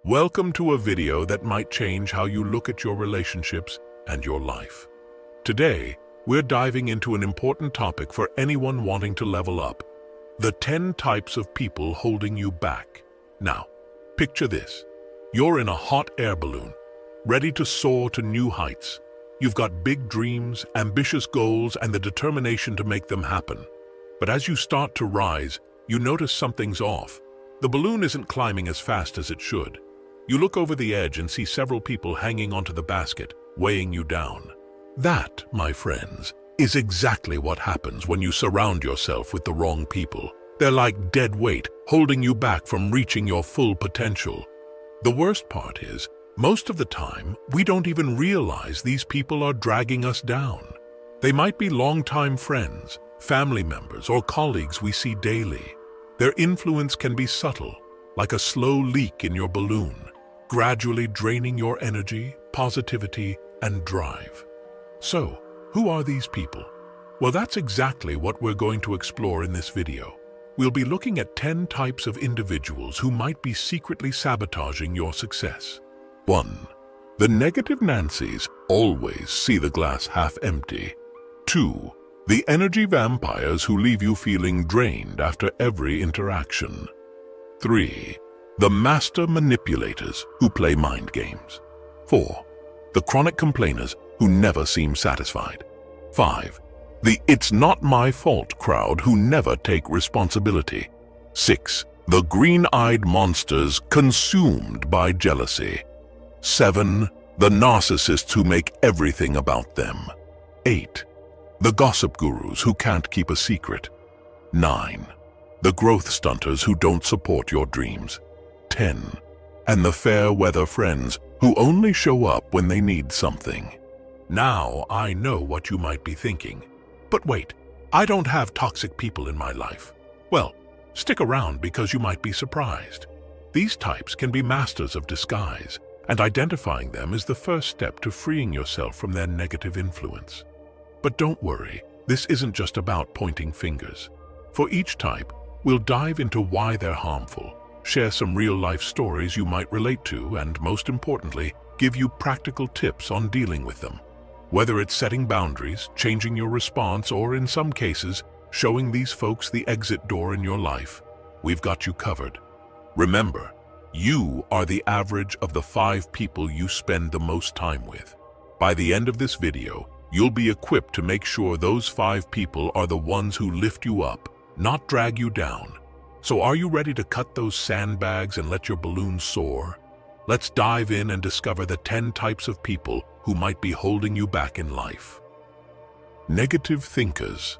Welcome to a video that might change how you look at your relationships and your life. Today, we're diving into an important topic for anyone wanting to level up: the 10 types of people holding you back. Now, picture this. You're in a hot air balloon, ready to soar to new heights. You've got big dreams, ambitious goals, and the determination to make them happen. But as you start to rise, you notice something's off. The balloon isn't climbing as fast as it should. You look over the edge and see several people hanging onto the basket, weighing you down. That, my friends, is exactly what happens when you surround yourself with the wrong people. They're like dead weight, holding you back from reaching your full potential. The worst part is, most of the time, we don't even realize these people are dragging us down. They might be longtime friends, family members, or colleagues we see daily. Their influence can be subtle, like a slow leak in your balloon, gradually draining your energy, positivity, and drive. So, who are these people? Well, that's exactly what we're going to explore in this video. We'll be looking at 10 types of individuals who might be secretly sabotaging your success. 1. The negative Nancys always see the glass half empty. 2. The energy vampires who leave you feeling drained after every interaction. 3. The master manipulators who play mind games. 4. The chronic complainers who never seem satisfied. 5. The "it's not my fault" crowd who never take responsibility. 6. The green-eyed monsters consumed by jealousy. 7. The narcissists who make everything about them. 8. The gossip gurus who can't keep a secret. 9. The growth stunters who don't support your dreams. 10. And the fair-weather friends who only show up when they need something. Now I know what you might be thinking. But wait, I don't have toxic people in my life. Well, stick around because you might be surprised. These types can be masters of disguise, and identifying them is the first step to freeing yourself from their negative influence. But don't worry, this isn't just about pointing fingers. For each type, we'll dive into why they're harmful, share some real-life stories you might relate to, and most importantly, give you practical tips on dealing with them. Whether it's setting boundaries, changing your response, or in some cases, showing these folks the exit door in your life, we've got you covered. Remember, you are the average of the 5 people you spend the most time with. By the end of this video, you'll be equipped to make sure those 5 people are the ones who lift you up, not drag you down. So are you ready to cut those sandbags and let your balloon soar? Let's dive in and discover the 10 types of people who might be holding you back in life. Negative thinkers.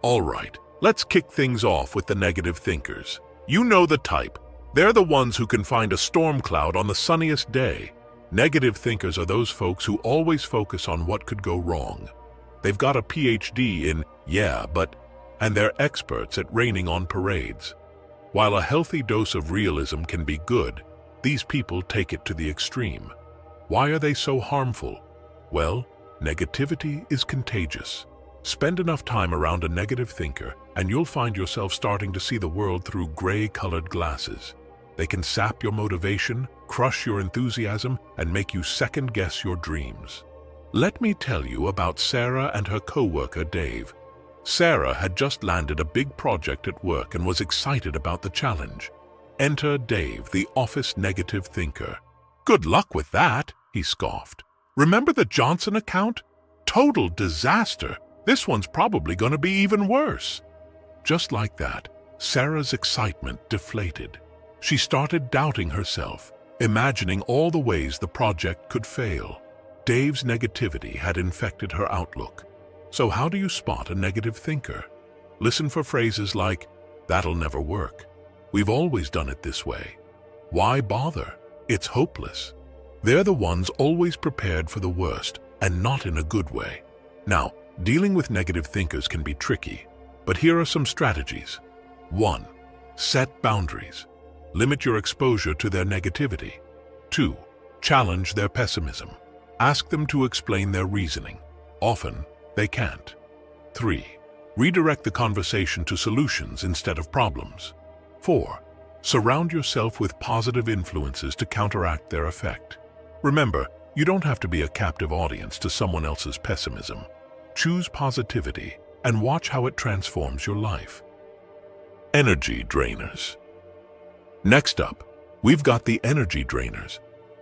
All right, let's kick things off with the negative thinkers. You know the type. They're the ones who can find a storm cloud on the sunniest day. Negative thinkers are those folks who always focus on what could go wrong. They've got a PhD in "yeah, but," and they're experts at raining on parades. While a healthy dose of realism can be good, these people take it to the extreme. Why are they so harmful? Well, negativity is contagious. Spend enough time around a negative thinker, and you'll find yourself starting to see the world through gray-colored glasses. They can sap your motivation, crush your enthusiasm, and make you second-guess your dreams. Let me tell you about Sarah and her co-worker Dave. Sarah had just landed a big project at work and was excited about the challenge. Enter Dave, the office negative thinker. "Good luck with that," he scoffed. "Remember the Johnson account? Total disaster. This one's probably going to be even worse." Just like that, Sarah's excitement deflated. She started doubting herself, imagining all the ways the project could fail. Dave's negativity had infected her outlook. So how do you spot a negative thinker? Listen for phrases like, "That'll never work," "We've always done it this way," "Why bother? It's hopeless." They're the ones always prepared for the worst, and not in a good way. Now, dealing with negative thinkers can be tricky, but here are some strategies. 1. Set boundaries. Limit your exposure to their negativity. 2. Challenge their pessimism. Ask them to explain their reasoning. Often, they can't. 3. Redirect the conversation to solutions instead of problems. 4. Surround yourself with positive influences to counteract their effect. Remember, you don't have to be a captive audience to someone else's pessimism. Choose positivity and watch how it transforms your life. Energy drainers. Next up, we've got the energy drainers.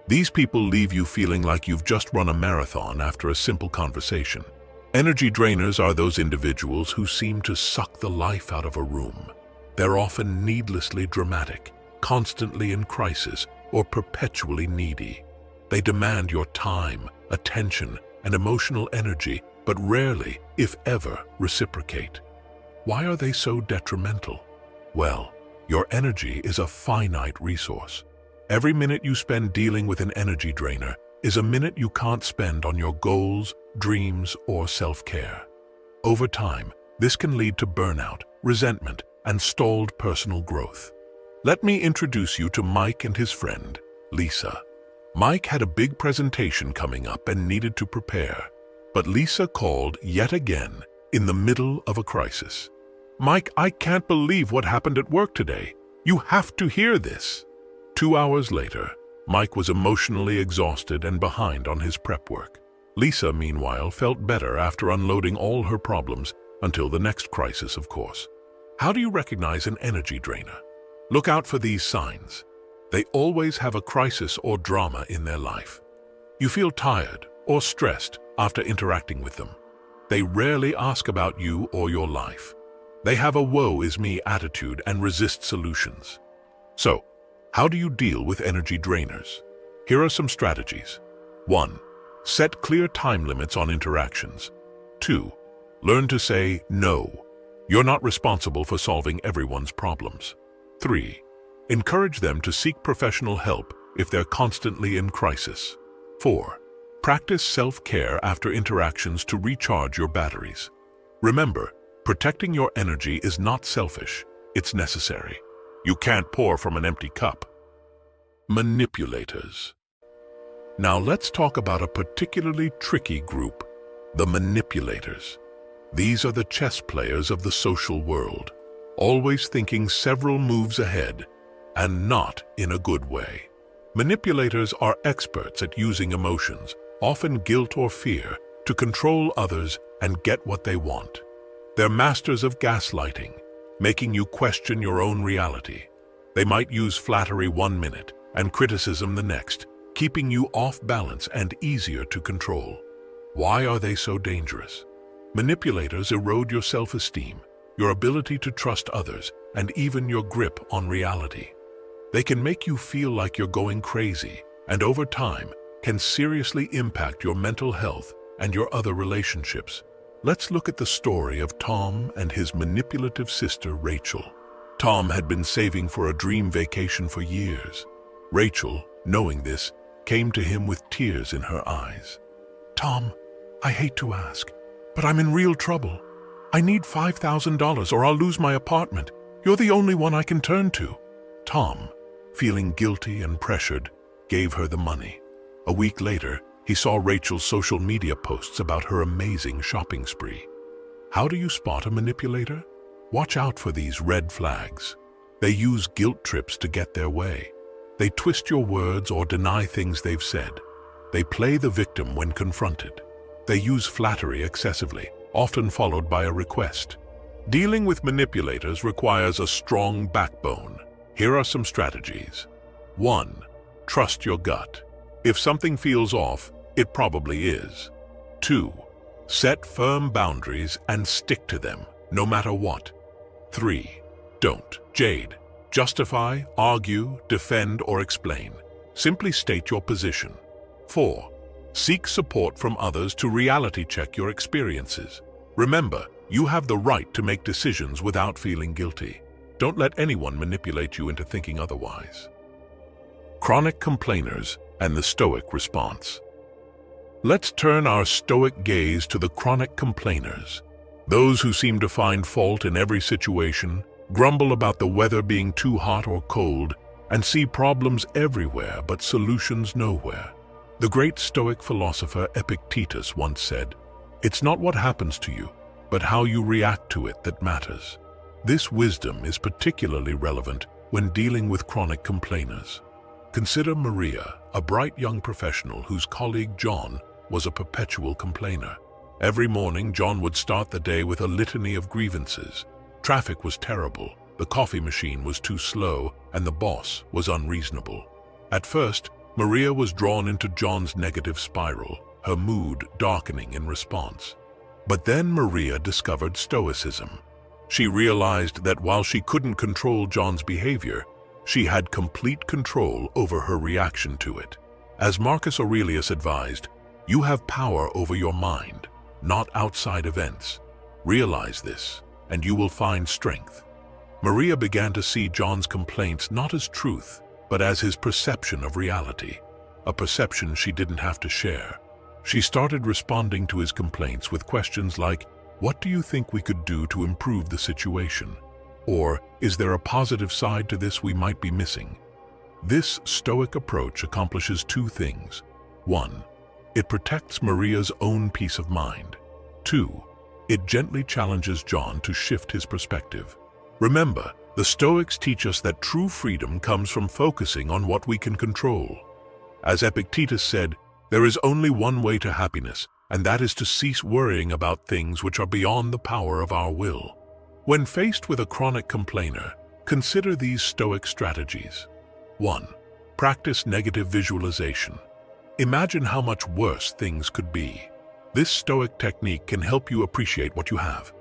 These people leave you feeling like you've just run a marathon after a simple conversation. Energy drainers are those individuals who seem to suck the life out of a room. They're often needlessly dramatic, constantly in crisis, or perpetually needy. They demand your time, attention, and emotional energy, but rarely, if ever, reciprocate. Why are they so detrimental? Well, your energy is a finite resource. Every minute you spend dealing with an energy drainer is a minute you can't spend on your goals, dreams, or self-care. Over time, this can lead to burnout, resentment, and stalled personal growth. Let me introduce you to Mike and his friend, Lisa. Mike had a big presentation coming up and needed to prepare, but Lisa called yet again in the middle of a crisis. "Mike, I can't believe what happened at work today. You have to hear this." 2 hours later, Mike was emotionally exhausted and behind on his prep work. Lisa, meanwhile, felt better after unloading all her problems until the next crisis, of course. How do you recognize an energy drainer? Look out for these signs. They always have a crisis or drama in their life. You feel tired or stressed after interacting with them. They rarely ask about you or your life. They have a woe is me attitude and resist solutions. So, how do you deal with energy drainers? Here are some strategies. 1. Set clear time limits on interactions. 2. Learn to say no. You're not responsible for solving everyone's problems. 3. Encourage them to seek professional help if they're constantly in crisis. 4. Practice self-care after interactions to recharge your batteries. Remember, protecting your energy is not selfish, it's necessary. You can't pour from an empty cup. Manipulators. Now let's talk about a particularly tricky group, the manipulators. These are the chess players of the social world, always thinking several moves ahead, and not in a good way. Manipulators are experts at using emotions, often guilt or fear, to control others and get what they want. They're masters of gaslighting, making you question your own reality. They might use flattery 1 minute and criticism the next, keeping you off balance and easier to control. Why are they so dangerous? Manipulators erode your self-esteem, your ability to trust others, and even your grip on reality. They can make you feel like you're going crazy, and over time, can seriously impact your mental health and your other relationships. Let's look at the story of Tom and his manipulative sister, Rachel. Tom had been saving for a dream vacation for years. Rachel, knowing this, came to him with tears in her eyes. "Tom, I hate to ask, but I'm in real trouble. I need $5,000 or I'll lose my apartment. You're the only one I can turn to." Tom, feeling guilty and pressured, gave her the money. A week later, he saw Rachel's social media posts about her amazing shopping spree. How do you spot a manipulator? Watch out for these red flags. They use guilt trips to get their way. They twist your words or deny things they've said. They play the victim when confronted. They use flattery excessively, often followed by a request. Dealing with manipulators requires a strong backbone. Here are some strategies. 1. Trust your gut. If something feels off, it probably is. 2. Set firm boundaries and stick to them, no matter what. 3. Don't jade. Justify, argue, defend, or explain. Simply state your position. 4. Seek support from others to reality check your experiences. Remember, you have the right to make decisions without feeling guilty. Don't let anyone manipulate you into thinking otherwise. Chronic complainers and the Stoic response. Let's turn our Stoic gaze to the chronic complainers. Those who seem to find fault in every situation, grumble about the weather being too hot or cold, and see problems everywhere but solutions nowhere. The great Stoic philosopher Epictetus once said, "It's not what happens to you, but how you react to it that matters." This wisdom is particularly relevant when dealing with chronic complainers. Consider Maria, a bright young professional whose colleague John was a perpetual complainer. Every morning, John would start the day with a litany of grievances. Traffic was terrible, the coffee machine was too slow, and the boss was unreasonable. At first, Maria was drawn into John's negative spiral, her mood darkening in response. But then Maria discovered Stoicism. She realized that while she couldn't control John's behavior, she had complete control over her reaction to it. As Marcus Aurelius advised, you have power over your mind, not outside events. Realize this, and you will find strength. Maria began to see John's complaints not as truth, but as his perception of reality, a perception she didn't have to share. She started responding to his complaints with questions like, "What do you think we could do to improve the situation?" Or, "Is there a positive side to this we might be missing?" This Stoic approach accomplishes two things. 1. It protects Maria's own peace of mind. 2. It gently challenges John to shift his perspective. Remember, the Stoics teach us that true freedom comes from focusing on what we can control. As Epictetus said, there is only one way to happiness, and that is to cease worrying about things which are beyond the power of our will. When faced with a chronic complainer, consider these Stoic strategies. 1. Practice negative visualization. Imagine how much worse things could be. This Stoic technique can help you appreciate what you have.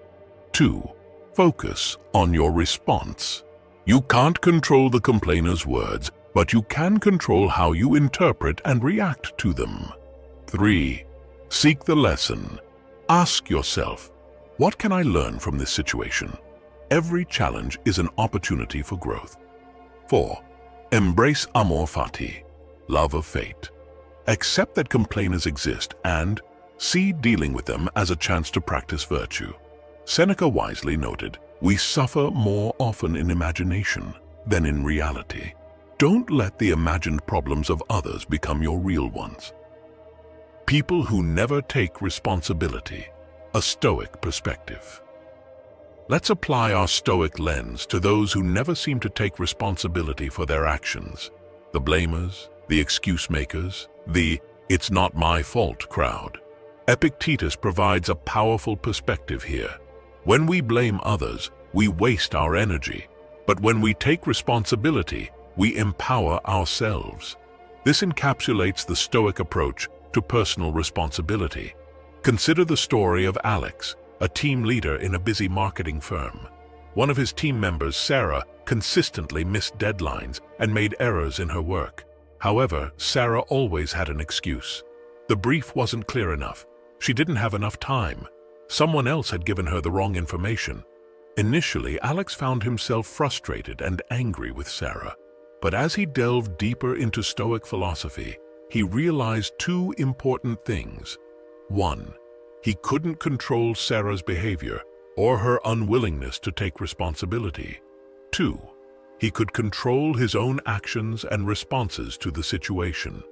2. Focus on your response. You can't control the complainer's words, but you can control how you interpret and react to them. 3. Seek the lesson. Ask yourself, what can I learn from this situation? Every challenge is an opportunity for growth. 4. Embrace amor fati, love of fate. Accept that complainers exist and see dealing with them as a chance to practice virtue. Seneca wisely noted, "We suffer more often in imagination than in reality." Don't let the imagined problems of others become your real ones. People who never take responsibility, a Stoic perspective. Let's apply our Stoic lens to those who never seem to take responsibility for their actions. The blamers, the excuse makers, the "it's not my fault" crowd. Epictetus provides a powerful perspective here. When we blame others, we waste our energy. But when we take responsibility, we empower ourselves. This encapsulates the Stoic approach to personal responsibility. Consider the story of Alex, a team leader in a busy marketing firm. One of his team members, Sarah, consistently missed deadlines and made errors in her work. However, Sarah always had an excuse. The brief wasn't clear enough. She didn't have enough time. Someone else had given her the wrong information. Initially, Alex found himself frustrated and angry with Sarah. But as he delved deeper into Stoic philosophy, he realized two important things. 1. He couldn't control Sarah's behavior or her unwillingness to take responsibility. 2. He could control his own actions and responses to the situation.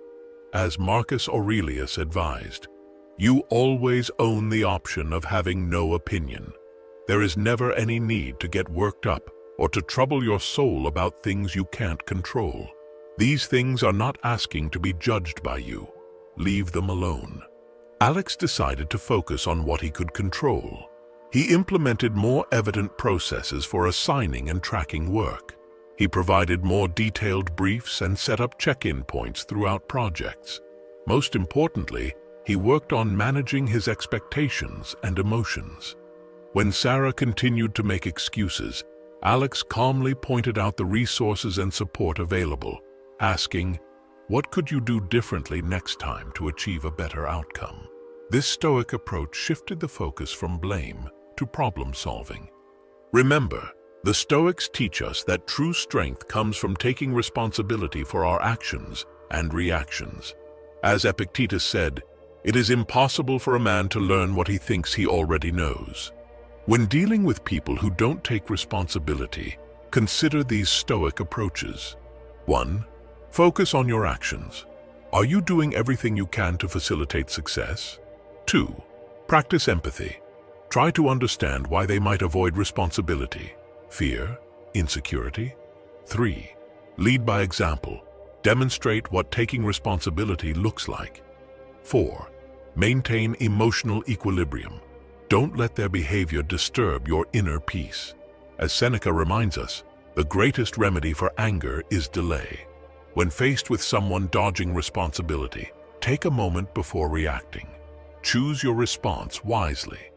As Marcus Aurelius advised, you always own the option of having no opinion. There is never any need to get worked up or to trouble your soul about things you can't control. These things are not asking to be judged by you. Leave them alone. Alex decided to focus on what he could control. He implemented more evident processes for assigning and tracking work. He provided more detailed briefs and set up check-in points throughout projects. Most importantly, he worked on managing his expectations and emotions. When Sarah continued to make excuses, Alex calmly pointed out the resources and support available, asking, "What could you do differently next time to achieve a better outcome?" This Stoic approach shifted the focus from blame to problem-solving. Remember, the Stoics teach us that true strength comes from taking responsibility for our actions and reactions. As Epictetus said, it is impossible for a man to learn what he thinks he already knows. When dealing with people who don't take responsibility, consider these Stoic approaches. 1. Focus on your actions. Are you doing everything you can to facilitate success? 2. Practice empathy. Try to understand why they might avoid responsibility. Fear? Insecurity? 3. Lead by example. Demonstrate what taking responsibility looks like. 4. Maintain emotional equilibrium. Don't let their behavior disturb your inner peace. As Seneca reminds us, the greatest remedy for anger is delay. When faced with someone dodging responsibility, take a moment before reacting. Choose your response wisely.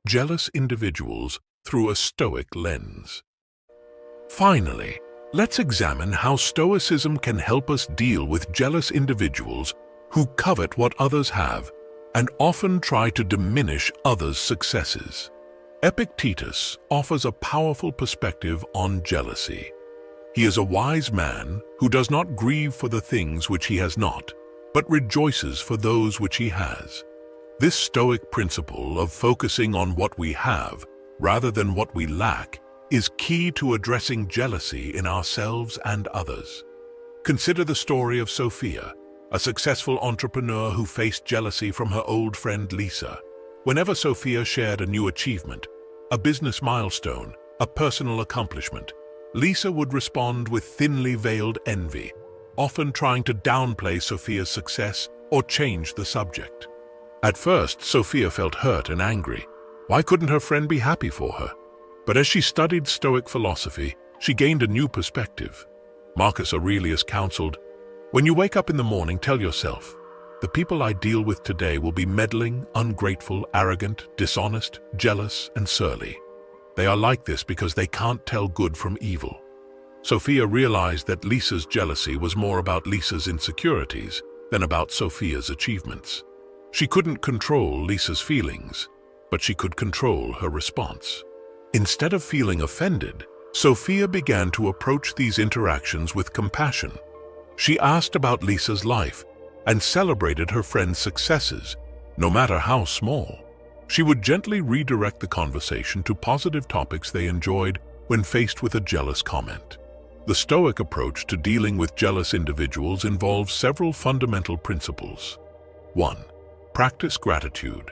Jealous individuals through a Stoic lens. Finally, let's examine how Stoicism can help us deal with jealous individuals who covet what others have and often try to diminish others' successes. Epictetus offers a powerful perspective on jealousy. He is a wise man who does not grieve for the things which he has not, but rejoices for those which he has. This Stoic principle of focusing on what we have rather than what we lack is key to addressing jealousy in ourselves and others. Consider the story of Sophia, a successful entrepreneur who faced jealousy from her old friend Lisa. Whenever Sophia shared a new achievement, a business milestone, a personal accomplishment, Lisa would respond with thinly veiled envy, often trying to downplay Sophia's success or change the subject. At first, Sophia felt hurt and angry. Why couldn't her friend be happy for her? But as she studied Stoic philosophy, she gained a new perspective. Marcus Aurelius counseled, "When you wake up in the morning, tell yourself, the people I deal with today will be meddling, ungrateful, arrogant, dishonest, jealous, and surly. They are like this because they can't tell good from evil." Sophia realized that Lisa's jealousy was more about Lisa's insecurities than about Sophia's achievements. She couldn't control Lisa's feelings, but she could control her response. Instead of feeling offended, Sophia began to approach these interactions with compassion. She asked about Lisa's life and celebrated her friend's successes, no matter how small. She would gently redirect the conversation to positive topics they enjoyed when faced with a jealous comment. The Stoic approach to dealing with jealous individuals involves several fundamental principles. 1. Practice gratitude.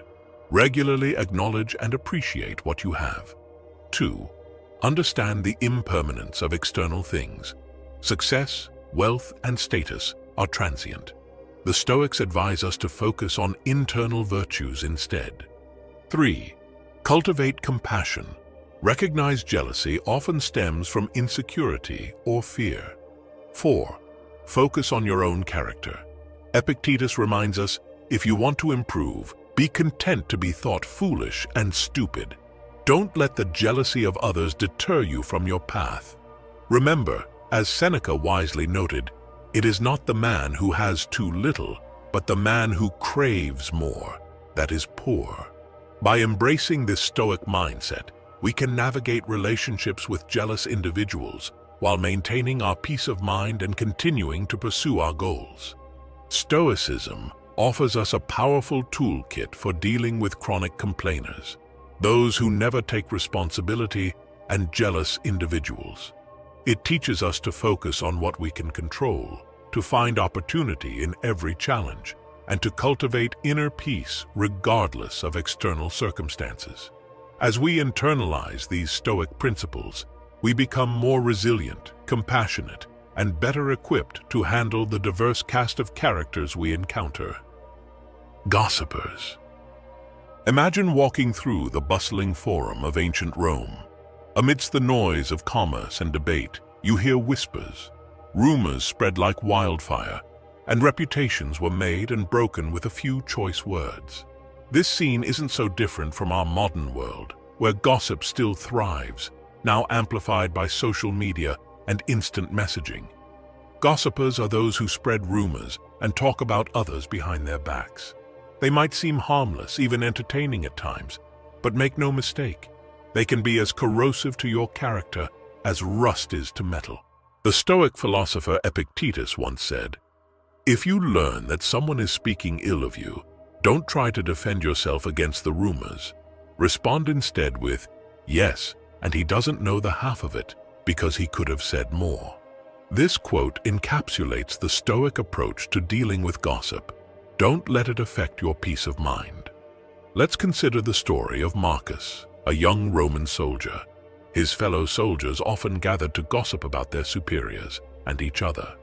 Regularly acknowledge and appreciate what you have. 2. Understand the impermanence of external things. Success, wealth, and status are transient. The Stoics advise us to focus on internal virtues instead. 3. Cultivate compassion. Recognize jealousy often stems from insecurity or fear. 4. Focus on your own character. Epictetus reminds us, if you want to improve, be content to be thought foolish and stupid. Don't let the jealousy of others deter you from your path. Remember, as Seneca wisely noted, it is not the man who has too little, but the man who craves more that is poor. By embracing this Stoic mindset, we can navigate relationships with jealous individuals while maintaining our peace of mind and continuing to pursue our goals. Stoicism offers us a powerful toolkit for dealing with chronic complainers, those who never take responsibility, and jealous individuals. It teaches us to focus on what we can control, to find opportunity in every challenge, and to cultivate inner peace regardless of external circumstances. As we internalize these Stoic principles, we become more resilient, compassionate, and better equipped to handle the diverse cast of characters we encounter. Gossipers. Imagine walking through the bustling forum of ancient Rome. Amidst the noise of commerce and debate, you hear whispers. Rumors spread like wildfire, and reputations were made and broken with a few choice words. This scene isn't so different from our modern world, where gossip still thrives, now amplified by social media and instant messaging. Gossipers are those who spread rumors and talk about others behind their backs. They might seem harmless, even entertaining at times, but make no mistake, they can be as corrosive to your character as rust is to metal. The Stoic philosopher Epictetus once said, "If you learn that someone is speaking ill of you, don't try to defend yourself against the rumors. Respond instead with, 'Yes, and he doesn't know the half of it, because he could have said more.'" This quote encapsulates the Stoic approach to dealing with gossip. Don't let it affect your peace of mind. Let's consider the story of Marcus, a young Roman soldier. His fellow soldiers often gathered to gossip about their superiors and each other.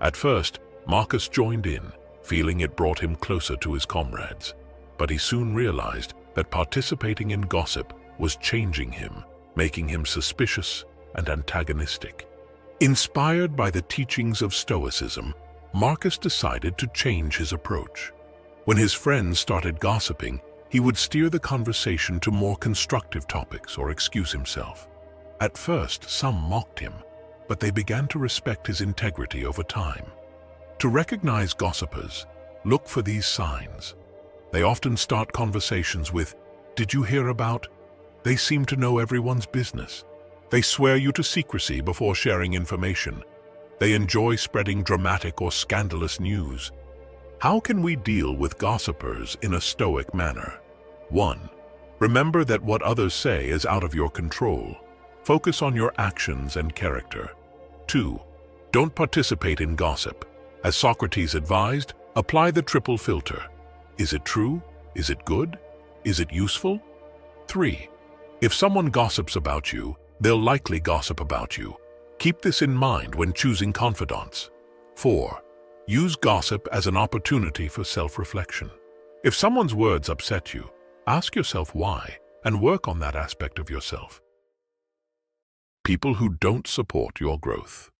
At first, Marcus joined in, feeling it brought him closer to his comrades. But he soon realized that participating in gossip was changing him, making him suspicious and antagonistic. Inspired by the teachings of Stoicism, Marcus decided to change his approach. When his friends started gossiping, he would steer the conversation to more constructive topics or excuse himself. At first, some mocked him, but they began to respect his integrity over time. To recognize gossipers, look for these signs. They often start conversations with, "Did you hear about?" They seem to know everyone's business. They swear you to secrecy before sharing information. They enjoy spreading dramatic or scandalous news. How can we deal with gossipers in a stoic manner? 1. Remember that what others say is out of your control. Focus on your actions and character. 2. Don't participate in gossip. As Socrates advised, apply the triple filter. Is it true? Is it good? Is it useful? 3. If someone gossips about you, they'll likely gossip about you. Keep this in mind when choosing confidants. 4. Use gossip as an opportunity for self-reflection. If someone's words upset you, ask yourself why and work on that aspect of yourself. People who don't support your growth.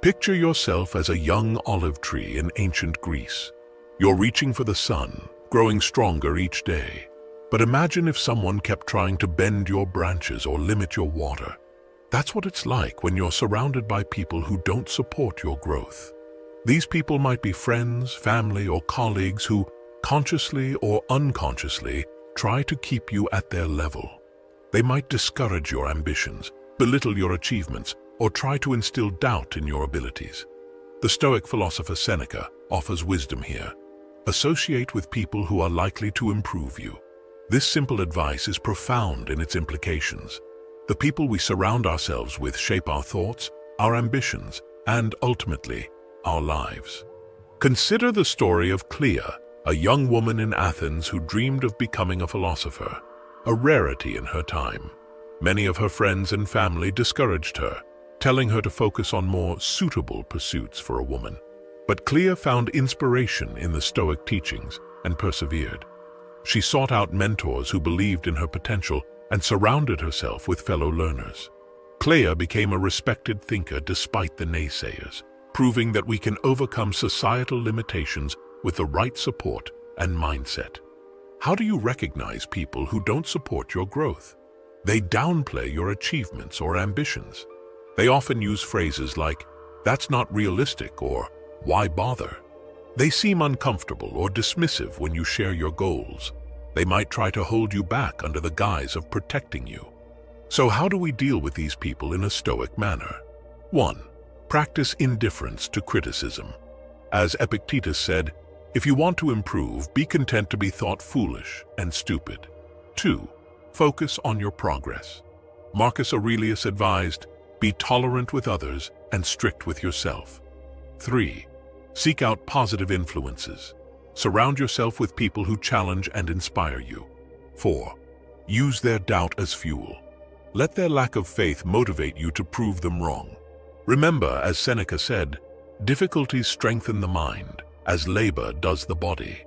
Picture yourself as a young olive tree in ancient Greece. You're reaching for the sun, growing stronger each day. But imagine if someone kept trying to bend your branches or limit your water. That's what it's like when you're surrounded by people who don't support your growth. These people might be friends, family, or colleagues who, consciously or unconsciously, try to keep you at their level. They might discourage your ambitions, belittle your achievements, or try to instill doubt in your abilities. The Stoic philosopher Seneca offers wisdom here. Associate with people who are likely to improve you. This simple advice is profound in its implications. The people we surround ourselves with shape our thoughts, our ambitions, and ultimately, our lives. Consider the story of Clea, a young woman in Athens who dreamed of becoming a philosopher, a rarity in her time. Many of her friends and family discouraged her, telling her to focus on more suitable pursuits for a woman. But Clea found inspiration in the Stoic teachings and persevered. She sought out mentors who believed in her potential and surrounded herself with fellow learners. Clea became a respected thinker despite the naysayers, proving that we can overcome societal limitations with the right support and mindset. How do you recognize people who don't support your growth? They downplay your achievements or ambitions. They often use phrases like, "That's not realistic," or "Why bother?" They seem uncomfortable or dismissive when you share your goals. They might try to hold you back under the guise of protecting you. So how do we deal with these people in a Stoic manner? 1. Practice indifference to criticism. As Epictetus said, if you want to improve, be content to be thought foolish and stupid. 2. Focus on your progress. Marcus Aurelius advised, be tolerant with others and strict with yourself. 3. Seek out positive influences. Surround yourself with people who challenge and inspire you. 4. Use their doubt as fuel. Let their lack of faith motivate you to prove them wrong. Remember, as Seneca said, difficulties strengthen the mind, as labor does the body.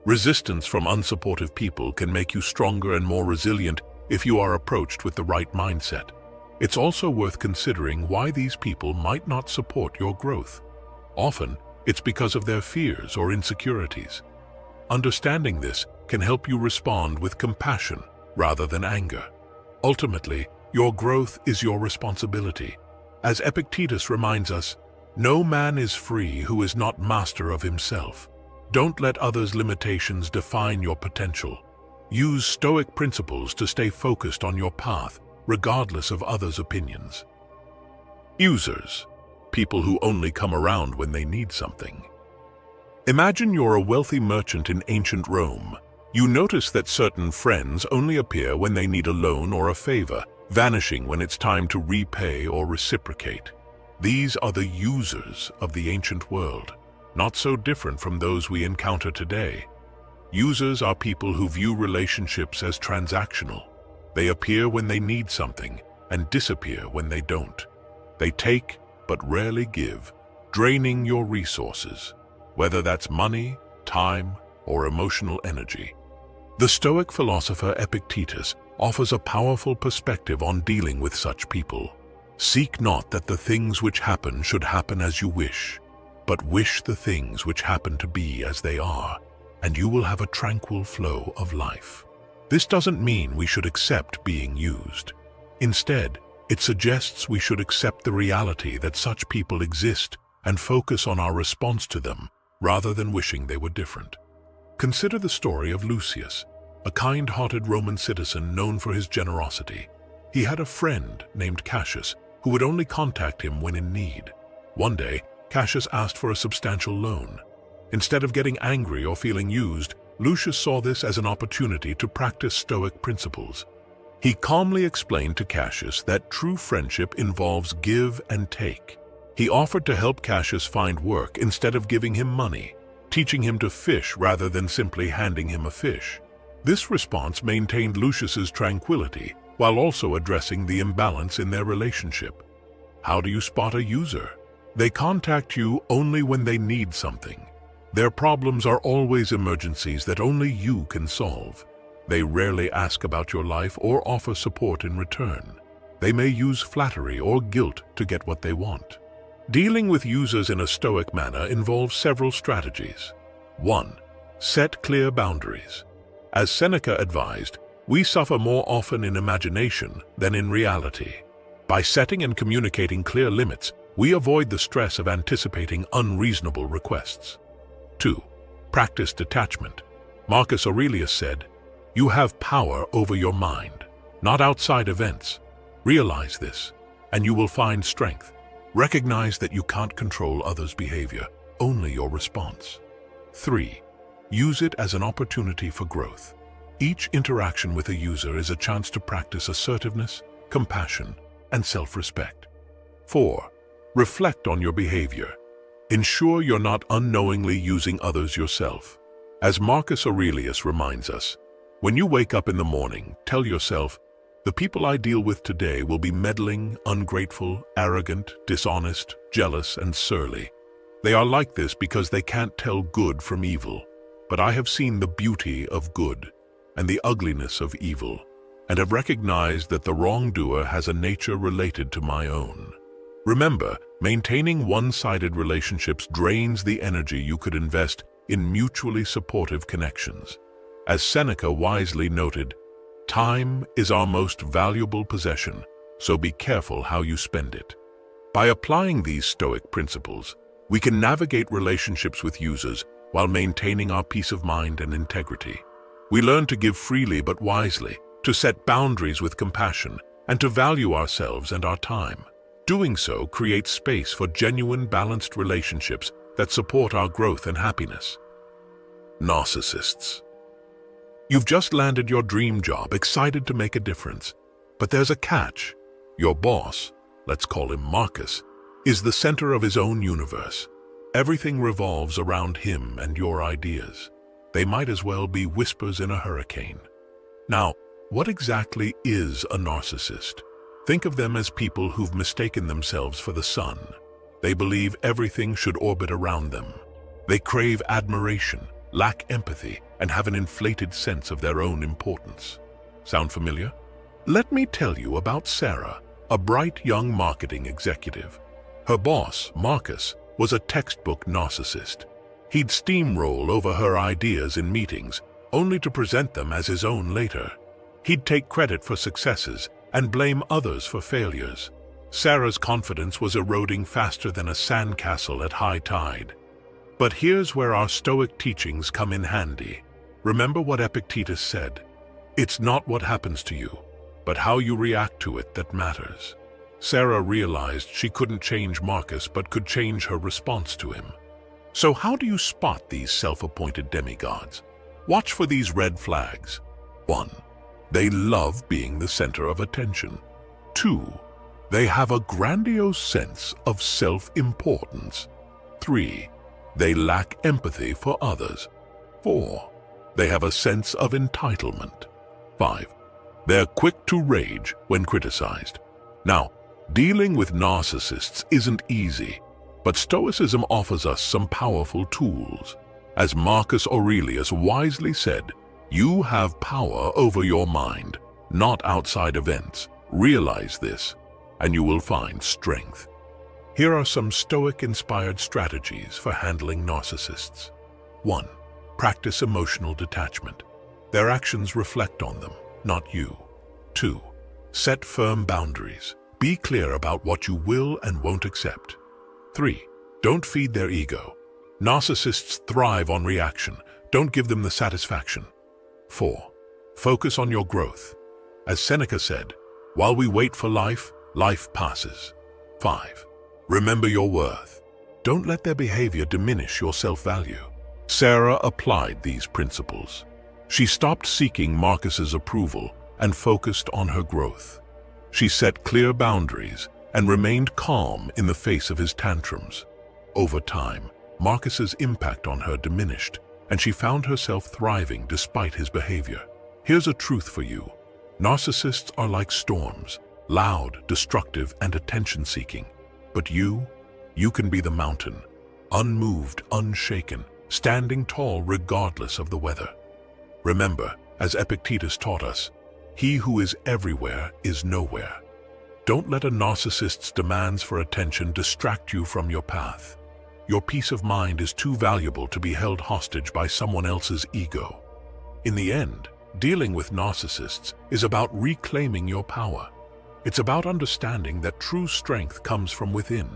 Resistance from unsupportive people can make you stronger and more resilient if you are approached with the right mindset. It's also worth considering why these people might not support your growth. Often, it's because of their fears or insecurities. Understanding this can help you respond with compassion rather than anger. Ultimately, your growth is your responsibility. As Epictetus reminds us, no man is free who is not master of himself. Don't let others' limitations define your potential. Use Stoic principles to stay focused on your path, regardless of others' opinions. Users. People who only come around when they need something. Imagine you're a wealthy merchant in ancient Rome. You notice that certain friends only appear when they need a loan or a favor, vanishing when it's time to repay or reciprocate. These are the users of the ancient world, not so different from those we encounter today. Users are people who view relationships as transactional. They appear when they need something and disappear when they don't. They take but rarely give, draining your resources, whether that's money, time, or emotional energy. The Stoic philosopher Epictetus offers a powerful perspective on dealing with such people. Seek not that the things which happen should happen as you wish, but wish the things which happen to be as they are, and you will have a tranquil flow of life. This doesn't mean we should accept being used. Instead, it suggests we should accept the reality that such people exist and focus on our response to them, rather than wishing they were different. Consider the story of Lucius, a kind-hearted Roman citizen known for his generosity. He had a friend named Cassius who would only contact him when in need. One day, Cassius asked for a substantial loan. Instead of getting angry or feeling used, Lucius saw this as an opportunity to practice Stoic principles. He calmly explained to Cassius that true friendship involves give and take. He offered to help Cassius find work instead of giving him money, teaching him to fish rather than simply handing him a fish. This response maintained Lucius's tranquility while also addressing the imbalance in their relationship. How do you spot a user? They contact you only when they need something. Their problems are always emergencies that only you can solve. They rarely ask about your life or offer support in return. They may use flattery or guilt to get what they want. Dealing with users in a Stoic manner involves several strategies. 1. Set clear boundaries. As Seneca advised, we suffer more often in imagination than in reality. By setting and communicating clear limits, we avoid the stress of anticipating unreasonable requests. 2. Practice detachment. Marcus Aurelius said, "You have power over your mind, not outside events. Realize this, and you will find strength. Recognize that you can't control others' behavior, only your response." 3. Use it as an opportunity for growth. Each interaction with a user is a chance to practice assertiveness, compassion, and self-respect. 4. Reflect on your behavior. Ensure you're not unknowingly using others yourself. As Marcus Aurelius reminds us, when you wake up in the morning, tell yourself, "The people I deal with today will be meddling, ungrateful, arrogant, dishonest, jealous, and surly. They are like this because they can't tell good from evil. But I have seen the beauty of good and the ugliness of evil, and have recognized that the wrongdoer has a nature related to my own." Remember, maintaining one-sided relationships drains the energy you could invest in mutually supportive connections. As Seneca wisely noted, "Time is our most valuable possession, so be careful how you spend it." By applying these Stoic principles, we can navigate relationships with users while maintaining our peace of mind and integrity. We learn to give freely but wisely, to set boundaries with compassion, and to value ourselves and our time. Doing so creates space for genuine, balanced relationships that support our growth and happiness. Narcissists. You've just landed your dream job, excited to make a difference. But there's a catch. Your boss, let's call him Marcus, is the center of his own universe. Everything revolves around him and your ideas. They might as well be whispers in a hurricane. Now, what exactly is a narcissist? Think of them as people who've mistaken themselves for the sun. They believe everything should orbit around them. They crave admiration, lack empathy, and have an inflated sense of their own importance. Sound familiar? Let me tell you about Sarah, a bright young marketing executive. Her boss, Marcus, was a textbook narcissist. He'd steamroll over her ideas in meetings, only to present them as his own later. He'd take credit for successes and blame others for failures. Sarah's confidence was eroding faster than a sandcastle at high tide. But here's where our Stoic teachings come in handy. Remember what Epictetus said, "It's not what happens to you, but how you react to it that matters." Sarah realized she couldn't change Marcus but could change her response to him. So how do you spot these self-appointed demigods? Watch for these red flags. 1. They love being the center of attention. 2. They have a grandiose sense of self-importance. 3. They lack empathy for others. 4. They have a sense of entitlement. 5. They're quick to rage when criticized. Now, dealing with narcissists isn't easy, but Stoicism offers us some powerful tools. As Marcus Aurelius wisely said, you have power over your mind, not outside events. Realize this, and you will find strength. Here are some Stoic-inspired strategies for handling narcissists. 1. Practice emotional detachment. Their actions reflect on them, not you. 2. Set firm boundaries. Be clear about what you will and won't accept. 3. Don't feed their ego. Narcissists thrive on reaction. Don't give them the satisfaction. 4. Focus on your growth. As Seneca said, while we wait for life, life passes. 5. Remember your worth. Don't let their behavior diminish your self-value. Sarah applied these principles. She stopped seeking Marcus's approval and focused on her growth. She set clear boundaries and remained calm in the face of his tantrums. Over time, Marcus's impact on her diminished, and she found herself thriving despite his behavior. Here's a truth for you. Narcissists are like storms, loud, destructive, and attention-seeking. But you can be the mountain, unmoved, unshaken, standing tall regardless of the weather. Remember, as Epictetus taught us, he who is everywhere is nowhere. Don't let a narcissist's demands for attention distract you from your path. Your peace of mind is too valuable to be held hostage by someone else's ego. In the end, dealing with narcissists is about reclaiming your power. It's about understanding that true strength comes from within,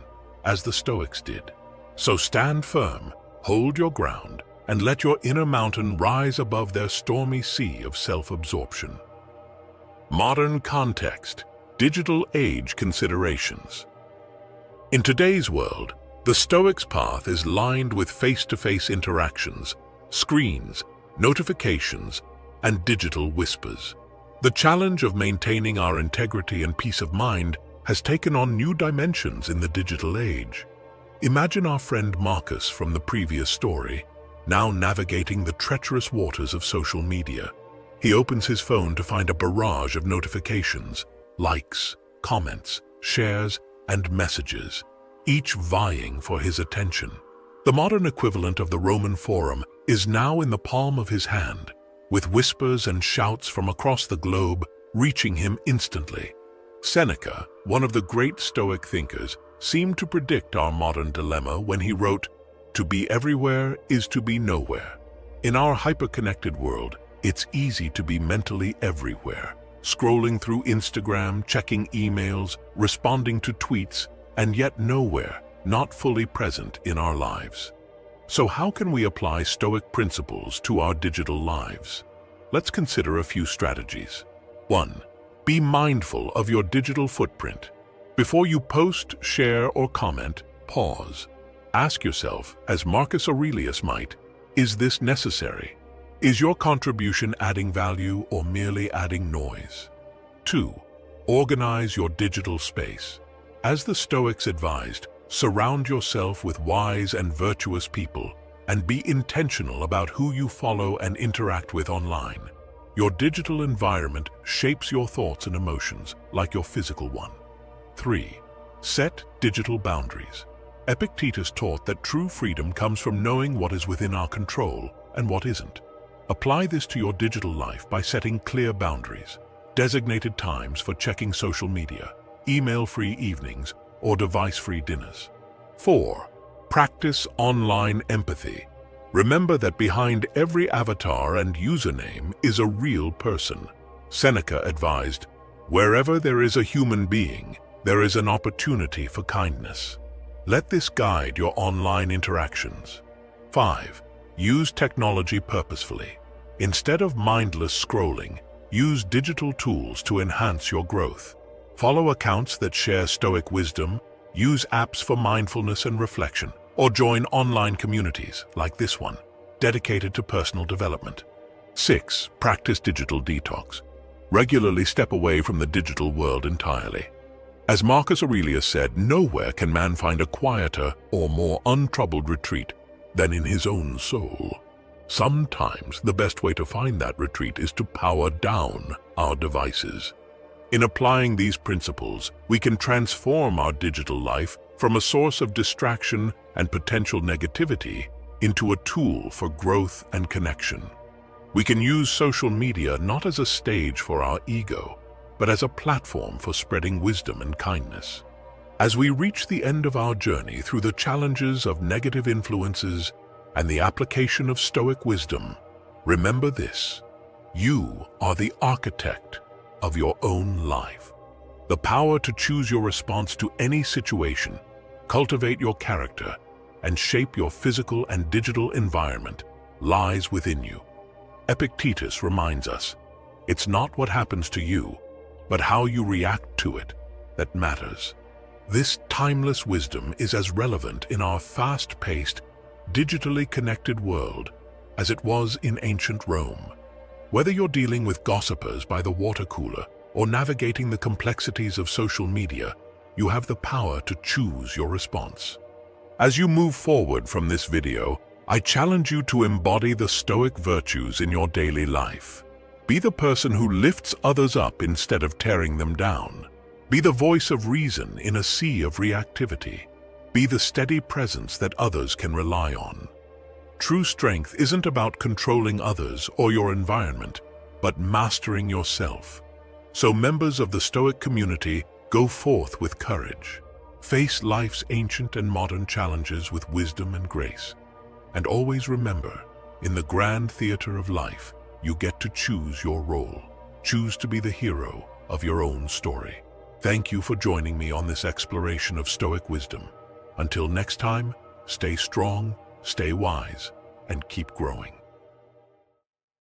as the Stoics did. So stand firm, hold your ground, and let your inner mountain rise above their stormy sea of self-absorption. Modern context, digital age considerations. In today's world, the Stoics' path is lined with face-to-face interactions, screens, notifications, and digital whispers. The challenge of maintaining our integrity and peace of mind has taken on new dimensions in the digital age. Imagine our friend Marcus from the previous story, now navigating the treacherous waters of social media. He opens his phone to find a barrage of notifications, likes, comments, shares, and messages, each vying for his attention. The modern equivalent of the Roman Forum is now in the palm of his hand, with whispers and shouts from across the globe reaching him instantly. Seneca, one of the great Stoic thinkers, seemed to predict our modern dilemma when he wrote, "To be everywhere is to be nowhere." In our hyper-connected world, it's easy to be mentally everywhere, scrolling through Instagram, checking emails, responding to tweets, and yet nowhere, not fully present in our lives. So how can we apply Stoic principles to our digital lives? Let's consider a few strategies. 1. Be mindful of your digital footprint. Before you post, share, or comment, pause. Ask yourself, as Marcus Aurelius might, is this necessary? Is your contribution adding value or merely adding noise? 2. Organize your digital space. As the Stoics advised, surround yourself with wise and virtuous people, and be intentional about who you follow and interact with online. Your digital environment shapes your thoughts and emotions, like your physical one. 3. Set digital boundaries. Epictetus taught that true freedom comes from knowing what is within our control and what isn't. Apply this to your digital life by setting clear boundaries, designated times for checking social media, email-free evenings, or device-free dinners. 4. Practice online empathy. Remember that behind every avatar and username is a real person. Seneca advised, "Wherever there is a human being, there is an opportunity for kindness." Let this guide your online interactions. 5. Use technology purposefully. Instead of mindless scrolling, use digital tools to enhance your growth. Follow accounts that share Stoic wisdom, use apps for mindfulness and reflection, or join online communities, like this one, dedicated to personal development. 6. Practice digital detox. Regularly step away from the digital world entirely. As Marcus Aurelius said, nowhere can man find a quieter or more untroubled retreat than in his own soul. Sometimes the best way to find that retreat is to power down our devices. In applying these principles, we can transform our digital life from a source of distraction and potential negativity into a tool for growth and connection. We can use social media not as a stage for our ego, but as a platform for spreading wisdom and kindness. As we reach the end of our journey through the challenges of negative influences and the application of Stoic wisdom, remember this: you are the architect of your own life. The power to choose your response to any situation, cultivate your character, and shape your physical and digital environment lies within you. Epictetus reminds us, it's not what happens to you, but how you react to it that matters. This timeless wisdom is as relevant in our fast-paced, digitally connected world as it was in ancient Rome. Whether you're dealing with gossipers by the water cooler or navigating the complexities of social media, you have the power to choose your response. As you move forward from this video, I challenge you to embody the Stoic virtues in your daily life. Be the person who lifts others up instead of tearing them down. Be the voice of reason in a sea of reactivity. Be the steady presence that others can rely on. True strength isn't about controlling others or your environment, but mastering yourself. So members of the Stoic community, go forth with courage. Face life's ancient and modern challenges with wisdom and grace. And always remember, in the grand theater of life, you get to choose your role. Choose to be the hero of your own story. Thank you for joining me on this exploration of Stoic wisdom. Until next time, stay strong, stay wise, and keep growing.